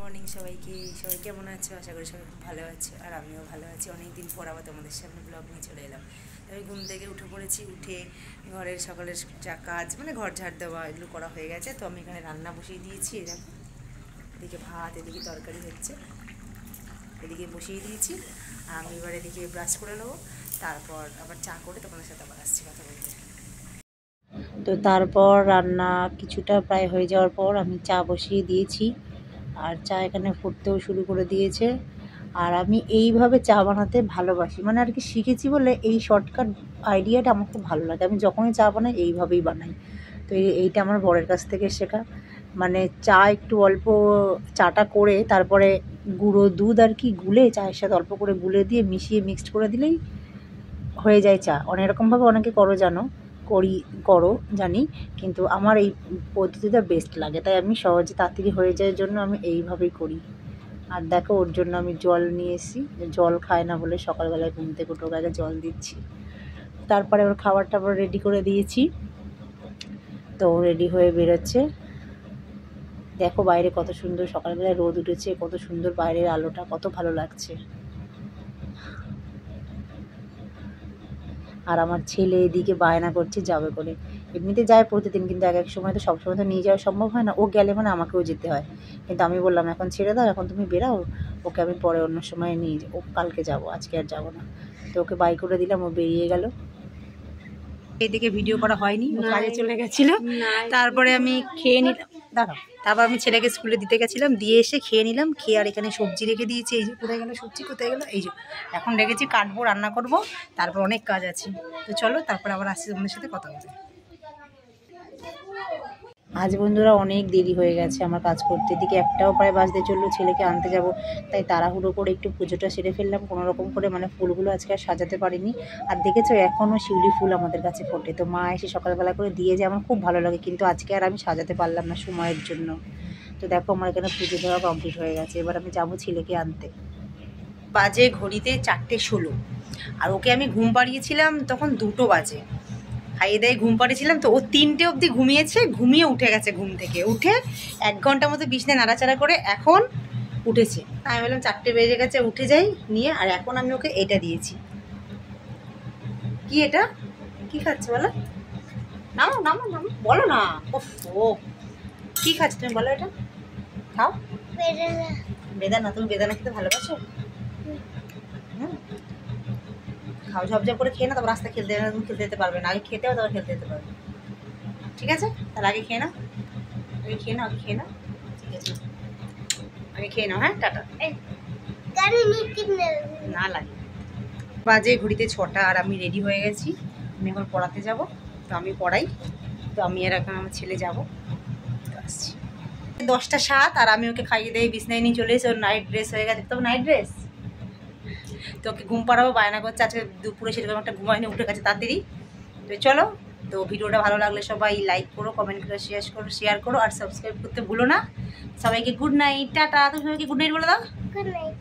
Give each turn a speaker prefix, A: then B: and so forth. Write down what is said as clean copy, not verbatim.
A: Morning সবাইকে কেমন আছো? আশা করি সবাই খুব ভালো আছো, আর আমিও ভালো আছি। অনেক দিন পর আবার তোমাদের সামনে ব্লগ নিয়ে চলে এলাম। আমি ঘুম থেকে উঠে পড়েছি, উঠে ঘরের সকালের যা কাজ মানে ঘর ঝাড় দেওয়া এগুলো করা হয়ে গেছে। তো আমি এখানে রান্না বসিয়ে দিয়েছি, এরকম এদিকে ভাত, এদিকে তরকারি হচ্ছে, এদিকে বসিয়ে দিয়েছি। আমি এবার এদিকে ব্রাশ করে নেবো, তারপর আবার চা করে তোমাদের সাথে আবার আসছি কথা বলতে। তো তারপর রান্না কিছুটা প্রায় হয়ে যাওয়ার পর আমি চা বসিয়ে দিয়েছি, আর চা এখানে ফুটতেও শুরু করে দিয়েছে। আর আমি এইভাবে চা বানাতে ভালোবাসি, মানে আর কি শিখেছি বলে এই শর্টকাট আইডিয়াটা আমার খুব ভালো লাগে। আমি যখনই চা বানাই এইভাবেই বানাই। তো এইটা আমার বরের কাছ থেকে শেখা। মানে চা একটু অল্প চাটা করে তারপরে গুঁড়ো দুধ আর কি গুলে চায়ের সাথে অল্প করে গুলে দিয়ে মিশিয়ে মিক্সড করে দিলেই হয়ে যায় চা। অনেক রকমভাবে অনেকে করো জানি, কিন্তু আমার এই পদ্ধতিটা বেস্ট লাগে, তাই আমি সহজে তাড়াতাড়ি হয়ে যায় জন্য আমি এইভাবেই করি। আর দেখো ওর জন্য আমি জল নিয়ে এসেছি, জল খায় না বলে সকালবেলায় ঘুম থেকে উঠে আগে জল দিচ্ছি। তারপরে ওর খাবার টাবার রেডি করে দিয়েছি, তো রেডি হয়ে বেরোচ্ছে। দেখো বাইরে কত সুন্দর সকালবেলায় রোদ উঠেছে, কত সুন্দর বাইরের আলোটা, কত ভালো লাগছে। আর আমার ছেলে এদিকে বায়না করছে যাবে করে। এমনিতে যায় প্রতিদিন, কিন্তু এক এক সময় তো সবসময় তো নিয়ে যাওয়া সম্ভব হয় না। ও গেলে মানে আমাকেও যেতে হয়, কিন্তু আমি বললাম এখন ছেড়ে দাও, এখন তুমি বেরাও, ওকে আমি পরে অন্য সময় নিয়ে ও কালকে যাব, আজকে আর যাবো না। তো ওকে বাই করে দিলাম, ও বেরিয়ে গেল। এদিকে ভিডিও করা হয়নি, ও কাজে চলে গেছিলো। তারপরে আমি খেয়ে নিলাম, দাঁড়াও। তারপর আমি ছেলেকে স্কুলে দিতে গেছিলাম, দিয়ে এসে খেয়ে নিলাম। খেয়ে আর এখানে সবজি রেখে দিয়েছি। এই যে কোথায় গেলো সবজি, কোথায় গেলো, এই যে এখন রেখেছি, কাটবো, রান্না করব, তারপর অনেক কাজ আছে। তো চলো তারপর আবার আসছি তোমাদের সাথে কথা বলতে। আজ বন্ধুরা অনেক দেরি হয়ে গেছে আমার কাজ করতে, দিকে একটাও প্রায় বাজতে চললো, ছেলেকে আনতে যাব, তাই তাড়াহুড়ো করে একটু পুজোটা সেরে ফেললাম কোনো রকম করে। মানে ফুলগুলো আজকে আর সাজাতে পারিনি। আর দেখেছো এখনও শিউলি ফুল আমাদের কাছে ফোটে, তো মা এসে সকালবেলা করে দিয়ে যায়, আমার খুব ভালো লাগে, কিন্তু আজকে আর আমি সাজাতে পারলাম না সময়ের জন্য। তো দেখো আমার এখানে পুজো দেওয়া কমপ্লিট হয়ে গেছে, এবার আমি যাবো ছেলেকে আনতে। বাজে ঘড়িতে 4:16, আর ওকে আমি ঘুম পাড়িয়েছিলাম তখন 2টো বাজে। খাইয়ে দেয় ঘুম পাড়িয়েছিলাম, তো ও 3টে অবধি ঘুমিয়েছে, ঘুমিয়ে উঠে গেছে। ঘুম থেকে উঠে 1 ঘন্টা মতো বিছনায় নাড়াচাড়া করে এখন উঠেছে। আমি বললাম 4টে বেজে গেছে, উঠে যাই নিয়ে। আর এখন আমি ওকে এটা দিয়েছি। কি এটা কি খাচ্ছে বলো? নামো নামো নামো, বলো না। ও কি খাচ্ছে তুমি বলো? এটা খাও। বেদানা। তুমি বেদানা খেতে ভালোবাসো? খাও, ঝপঝপ করে খেয়ে না, তারপর রাস্তায় খেলতে যাবে না, তুমি খেলতে যেতে পারবে না। আগে খেতে হবে, তারপর খেলতে যেতে পারবে, ঠিক আছে? তাহলে আগে খেয়ে নাও, আগে খেয়ে নাও, আগে খেয়ে নাও, ঠিক আছে? আগে খেয়ে নাও, হ্যাঁ, টাটা। না লাগে। বাজে ঘড়িতে 6টা, আর আমি রেডি হয়ে গেছি, আমি এখন পড়াতে যাব। তো আমি পড়াই, তো আমি আর এখন আমার ছেলে যাব, তো আসছি। 10টা 7, আর আমি ওকে খাইয়ে দিয়ে বিছনায় নিয়ে চলে এসে, ওর নাইট ড্রেস হয়ে গেছে, তো নাইট ড্রেস, তো ওকে ঘুম পাড়াবো, বায়না করছে। আজকে দুপুরে সেরকম একটা ঘুমায়নি, উঠে গেছে তাড়াতাড়ি। তো চলো, তো ভিডিওটা ভালো লাগলে সবাই লাইক করো, কমেন্ট করো, শেয়ার করো, আর সাবস্ক্রাইব করতে ভুলো না। সবাইকে গুড নাইট, টাটা। তুমি সবাইকে গুড নাইট বলে দাও। Good night.